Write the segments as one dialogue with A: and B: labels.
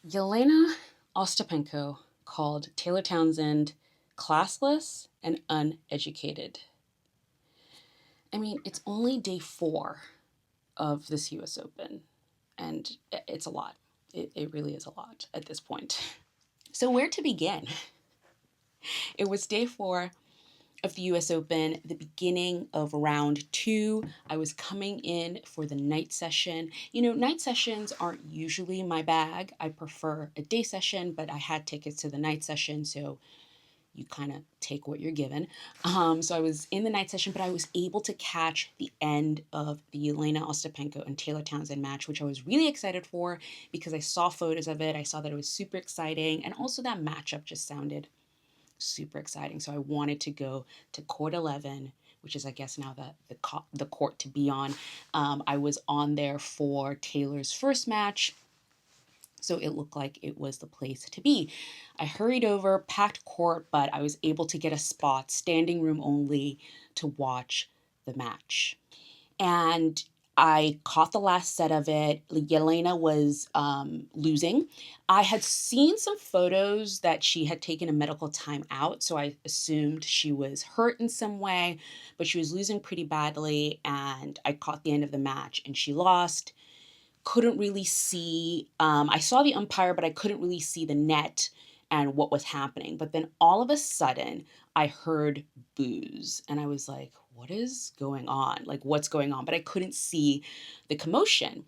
A: Jelena Ostapenko called Taylor Townsend classless and uneducated. I mean, it's only day 4 of this US Open, and it's a lot. It really is a lot at this point. So, where to begin? It was day 4 of the US Open, the beginning of round 2. I was coming in for the night session. Night sessions aren't usually my bag. I prefer a day session, but I had tickets to the night session, so you kind of take what you're given. So I was in the night session, but I was able to catch the end of the Jelena Ostapenko and Taylor Townsend match, which I was really excited for because I saw photos of it. I saw that it was super exciting, and also that matchup just sounded super exciting. So I wanted to go to court 11, which is, I guess, now the court to be on. I was on there for Taylor's first match, so it looked like it was the place to be. I hurried over, packed court, but I was able to get a spot, standing room only, to watch the match. And I caught the last set of it. Jelena was losing. I had seen some photos that she had taken a medical time out, so I assumed she was hurt in some way, but she was losing pretty badly, and I caught the end of the match, and she lost. Couldn't really see, I saw the umpire, but I couldn't really see the net and what was happening. But then all of a sudden, I heard boos, and I was like, what is going on? Like, what's going on? But I couldn't see the commotion.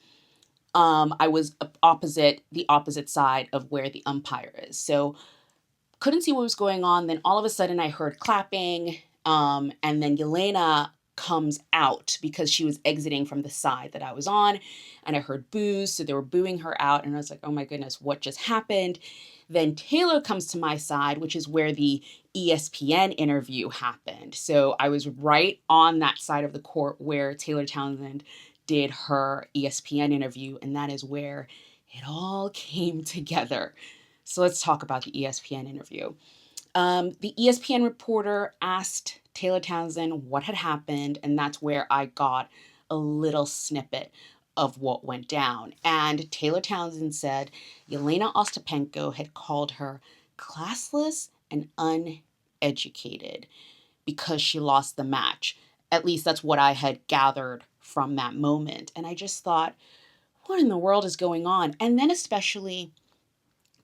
A: I was the opposite side of where the umpire is. So couldn't see what was going on. Then all of a sudden I heard clapping. And then Jelena comes out because she was exiting from the side that I was on. And I heard boos. So they were booing her out. And I was like, oh my goodness, what just happened? Then Taylor comes to my side, which is where the ESPN interview happened. So I was right on that side of the court where Taylor Townsend did her ESPN interview. And that is where it all came together. So let's talk about the ESPN interview. The ESPN reporter asked Taylor Townsend what had happened, and that's where I got a little snippet of what went down. And Taylor Townsend said Jelena Ostapenko had called her classless and uneducated because she lost the match. At least that's what I had gathered from that moment. And I just thought, what in the world is going on? And then especially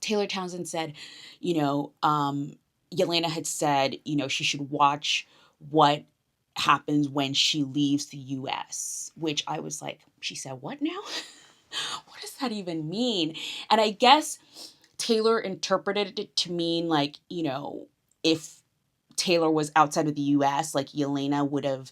A: Taylor Townsend said, you know, Jelena had said, she should watch what happens when she leaves the US, which I was like, she said, what now? What does that even mean? And I guess Taylor interpreted it to mean like, if Taylor was outside of the US, like Jelena would have,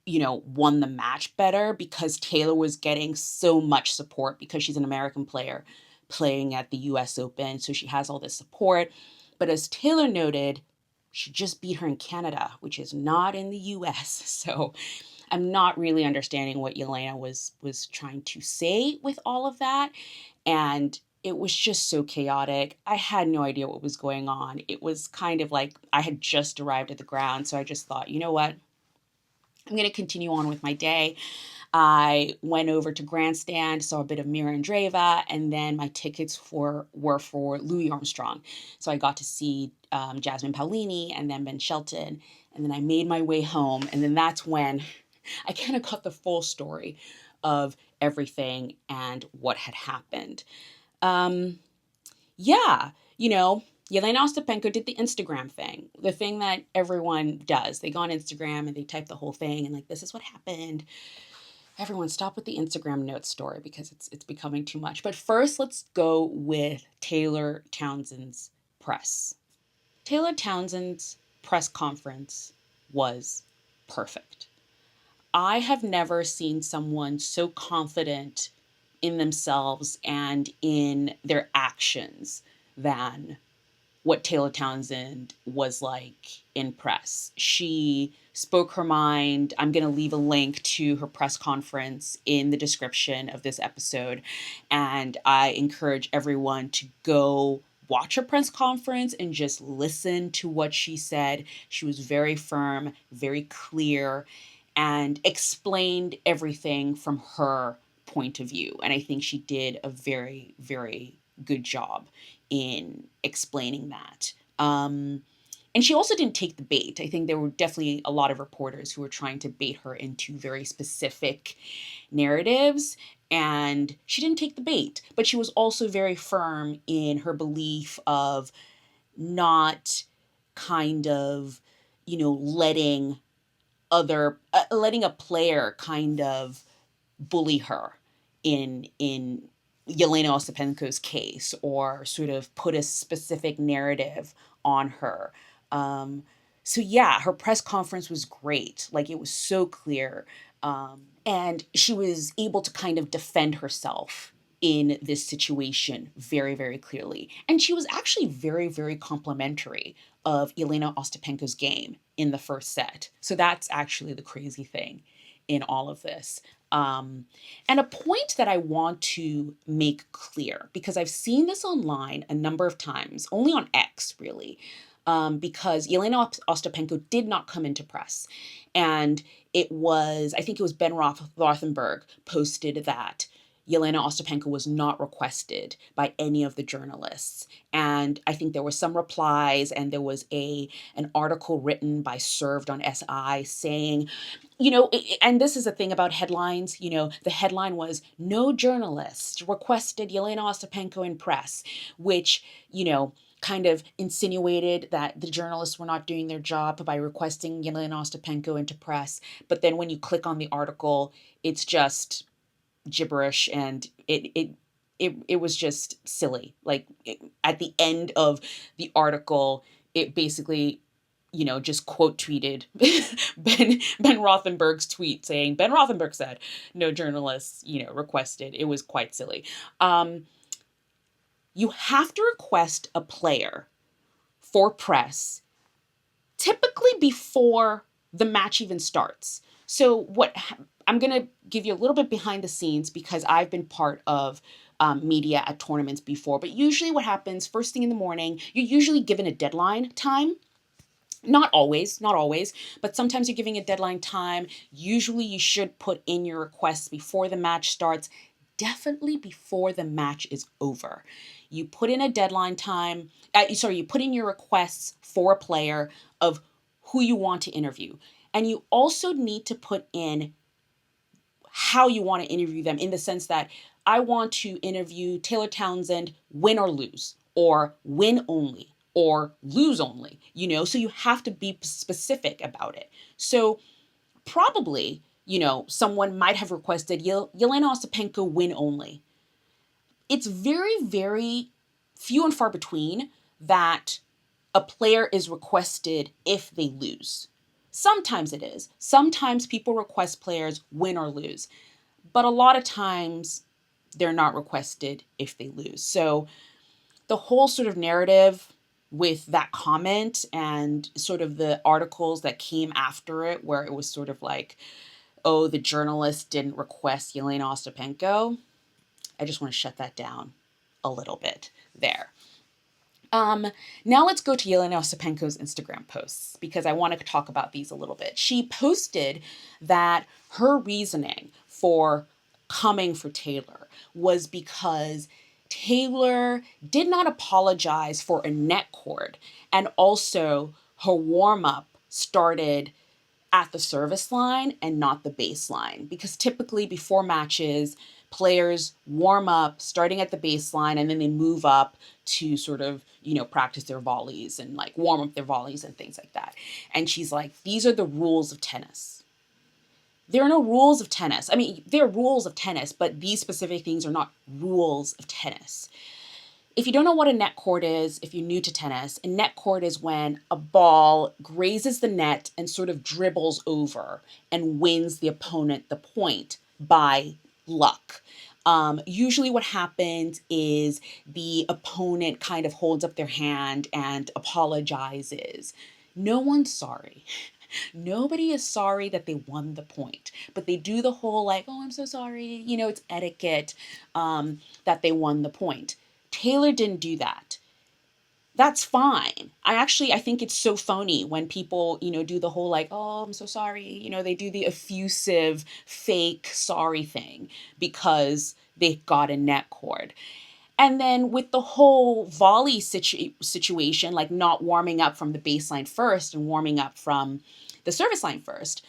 A: won the match better because Taylor was getting so much support because she's an American player playing at the US Open. So she has all this support. But as Taylor noted, she just beat her in Canada, which is not in the US. So I'm not really understanding what Jelena was trying to say with all of that. And it was just so chaotic. I had no idea what was going on. It was kind of like I had just arrived at the ground. So I just thought, you know what? I'm going to continue on with my day. I went over to Grandstand, saw a bit of Mira Andreeva, and then my tickets were for Louis Armstrong. So I got to see Jasmine Paolini and then Ben Shelton, and then I made my way home. And then that's when I kind of got the full story of everything and what had happened. Yeah, Jelena Ostapenko did the Instagram thing, the thing that everyone does. They go on Instagram and they type the whole thing and like, this is what happened. Everyone stop with the Instagram notes story because it's becoming too much. But first, let's go with Taylor Townsend's press. Taylor Townsend's press conference was perfect. I have never seen someone so confident in themselves and in their actions than what Taylor Townsend was like in press. She spoke her mind. I'm going to leave a link to her press conference in the description of this episode. And I encourage everyone to go watch her press conference and just listen to what she said. She was very firm, very clear, and explained everything from her point of view. And I think she did a very, very good job in explaining that. And she also didn't take the bait. I think there were definitely a lot of reporters who were trying to bait her into very specific narratives, and she didn't take the bait. But she was also very firm in her belief of not kind of, letting a player kind of bully her in Jelena Ostapenko's case, or sort of put a specific narrative on her. Um, so yeah, her press conference was great. Like, it was so clear. And she was able to kind of defend herself in this situation very, very clearly. And she was actually very, very complimentary of Jelena Ostapenko's game in the first set. So that's actually the crazy thing in all of this. And a point that I want to make clear, because I've seen this online a number of times, only on X really, because Jelena Ostapenko did not come into press. And I think it was Ben Rothenberg posted that Jelena Ostapenko was not requested by any of the journalists. And I think there were some replies, and there was an article written by Served on SI saying, and this is the thing about headlines, the headline was, "No journalist requested Jelena Ostapenko in press," which, kind of insinuated that the journalists were not doing their job by requesting Jelena Ostapenko into press. But then when you click on the article, it's just gibberish, and it was just silly. Like, at the end of the article, it basically, just quote tweeted Ben Rothenberg's tweet saying, Ben Rothenberg said, "No journalists, requested." It was quite silly. You have to request a player for press typically before the match even starts. So I'm going to give you a little bit behind the scenes, because I've been part of media at tournaments before. But usually what happens first thing in the morning, you're usually given a deadline time. Not always, but sometimes you're giving a deadline time. Usually you should put in your requests before the match starts, definitely before the match is over. You put in a deadline time, you put in your requests for a player of who you want to interview. And you also need to put in how you want to interview them, in the sense that I want to interview Taylor Townsend, win or lose, or win only, or lose only, so you have to be specific about it. So probably, someone might have requested Jelena Ostapenko win only. It's very, very few and far between that a player is requested if they lose. Sometimes it is. Sometimes people request players win or lose. But a lot of times they're not requested if they lose. So the whole sort of narrative with that comment, and sort of the articles that came after it, where it was sort of like, oh, the journalist didn't request Jelena Ostapenko, I just want to shut that down a little bit there. Now let's go to Jelena Ostapenko's Instagram posts, because I want to talk about these a little bit. She posted that her reasoning for coming for Taylor was because Taylor did not apologize for a net cord, and also her warm-up started at the service line and not the baseline, because typically before matches, players warm up starting at the baseline, and then they move up to sort of, practice their volleys and like warm up their volleys and things like that. And she's like, these are the rules of tennis. There are no rules of tennis. I mean, there are rules of tennis, but these specific things are not rules of tennis. If you don't know what a net cord is, if you're new to tennis, a net cord is when a ball grazes the net and sort of dribbles over and wins the opponent the point by luck. Usually what happens is the opponent kind of holds up their hand and apologizes. No one's sorry. Nobody is sorry that they won the point, but they do the whole like, oh, I'm so sorry. It's etiquette that they won the point. Taylor didn't do that. That's fine. I think it's so phony when people, do the whole like, oh, I'm so sorry. They do the effusive, fake sorry thing because they got a net cord. And then with the whole volley situation, like not warming up from the baseline first and warming up from the service line first,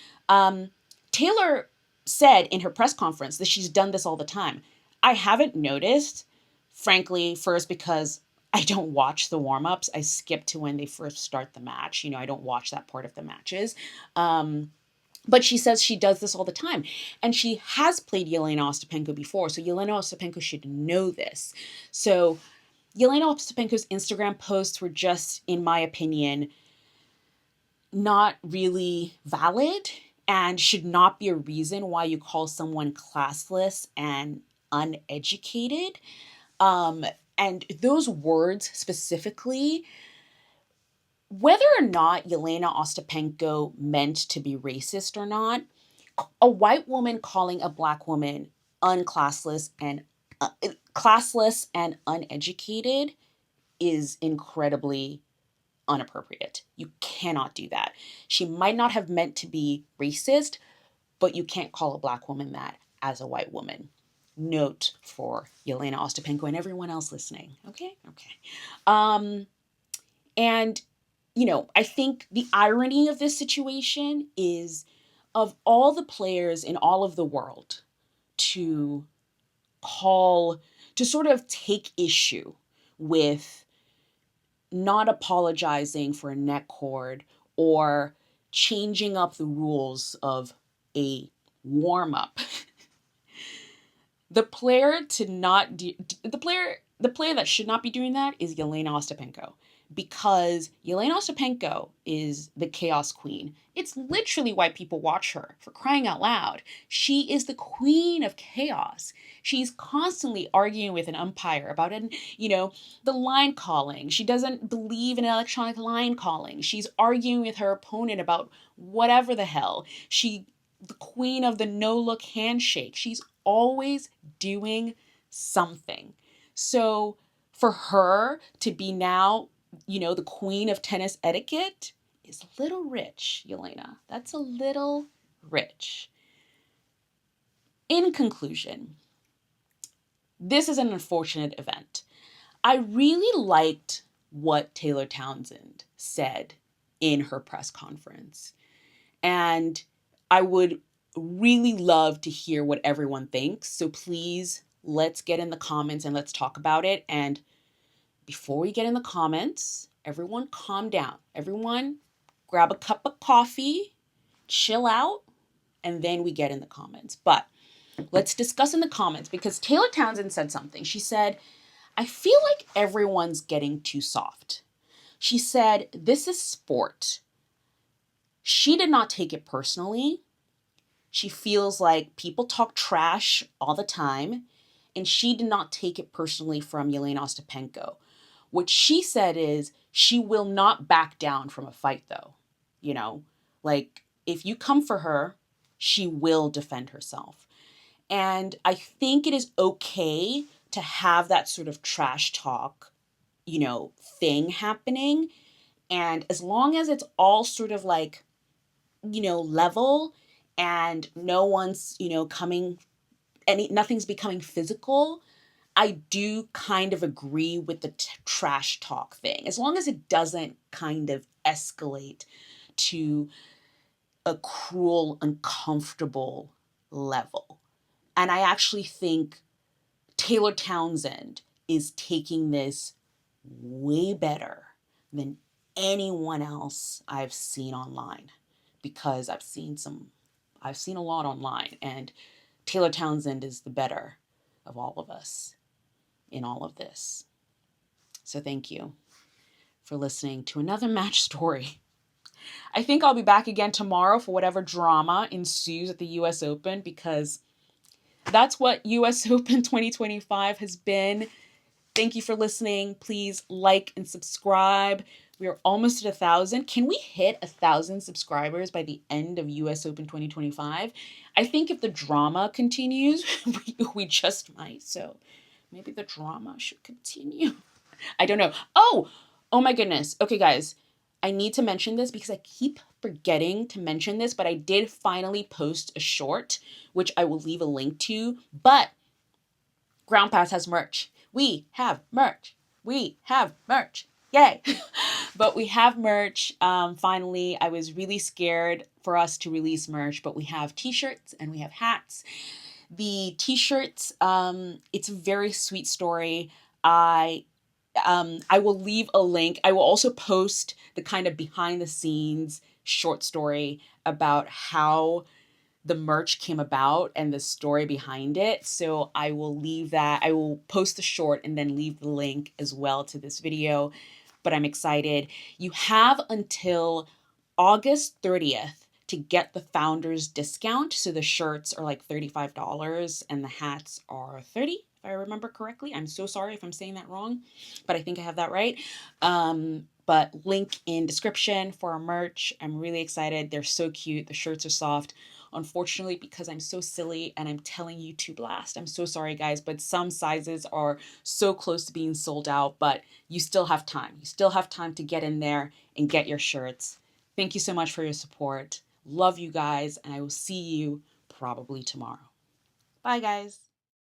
A: Taylor said in her press conference that she's done this all the time. I haven't noticed, frankly, first because I don't watch the warm ups. I skip to when they first start the match. I don't watch that part of the matches. But she says she does this all the time. And she has played Jelena Ostapenko before. So Jelena Ostapenko should know this. So Jelena Ostapenko's Instagram posts were just, in my opinion, not really valid and should not be a reason why you call someone classless and uneducated. And those words specifically, whether or not Jelena Ostapenko meant to be racist or not, a white woman calling a black woman unclassless and classless and uneducated is incredibly inappropriate. You cannot do that. She might not have meant to be racist, but you can't call a black woman that as a white woman. Note for Jelena Ostapenko and everyone else listening. Okay. And I think the irony of this situation is, of all the players in all of the world to sort of take issue with not apologizing for a neck cord or changing up the rules of a warm up, the player that should not be doing that is Jelena Ostapenko, because Jelena Ostapenko is the chaos queen. It's literally why people watch her, for crying out loud. She is the queen of chaos. She's constantly arguing with an umpire about the line calling. She doesn't believe in electronic line calling. She's arguing with her opponent about whatever the hell. The queen of the no-look handshake. She's always doing something. So for her to be now, the queen of tennis etiquette is a little rich, Jelena. That's a little rich. In conclusion, this is an unfortunate event. I really liked what Taylor Townsend said in her press conference. And I would really love to hear what everyone thinks. So please, let's get in the comments and let's talk about it. And before we get in the comments, everyone calm down. Everyone grab a cup of coffee, chill out, and then we get in the comments. But let's discuss in the comments, because Taylor Townsend said something. She said, I feel like everyone's getting too soft. She said, this is sport. She did not take it personally. She feels like people talk trash all the time, and she did not take it personally from Jelena Ostapenko. What she said is she will not back down from a fight, though. Like, if you come for her, she will defend herself. And I think it is okay to have that sort of trash talk, thing happening. And as long as it's all sort of like, level, and no one's, nothing's becoming physical, I do kind of agree with the trash talk thing, as long as it doesn't kind of escalate to a cruel, uncomfortable level. And I actually think Taylor Townsend is taking this way better than anyone else I've seen online, because I've seen a lot online, and Taylor Townsend is the better of all of us in all of this. So thank you for listening to another match story. I think I'll be back again tomorrow for whatever drama ensues at the US Open, because that's what US Open 2025 has been. Thank you for listening. Please like and subscribe. We are almost at 1,000. Can we hit 1,000 subscribers by the end of US Open 2025? I think if the drama continues, we just might. So maybe the drama should continue. I don't know. Oh my goodness. Okay, guys. I need to mention this because I keep forgetting to mention this, but I did finally post a short, which I will leave a link to. But Ground Pass has merch. We have merch. We have merch. Yay. But we have merch. Finally, I was really scared for us to release merch, but we have t-shirts and we have hats. The t-shirts, it's a very sweet story. I will leave a link. I will also post the kind of behind the scenes short story about how the merch came about and the story behind it. So I will leave that. I will post the short and then leave the link as well to this video. But I'm excited. You have until August 30th to get the founders discount. So the shirts are like $35 and the hats are 30, if I remember correctly. I'm so sorry if I'm saying that wrong, but I think I have that right. But link in description for our merch. I'm really excited. They're so cute. The shirts are soft. Unfortunately, because I'm so silly and I'm telling you to blast, I'm so sorry, guys, but some sizes are so close to being sold out, but you still have time. You still have time to get in there and get your shirts. Thank you so much for your support. Love you guys, and I will see you probably tomorrow. Bye, guys.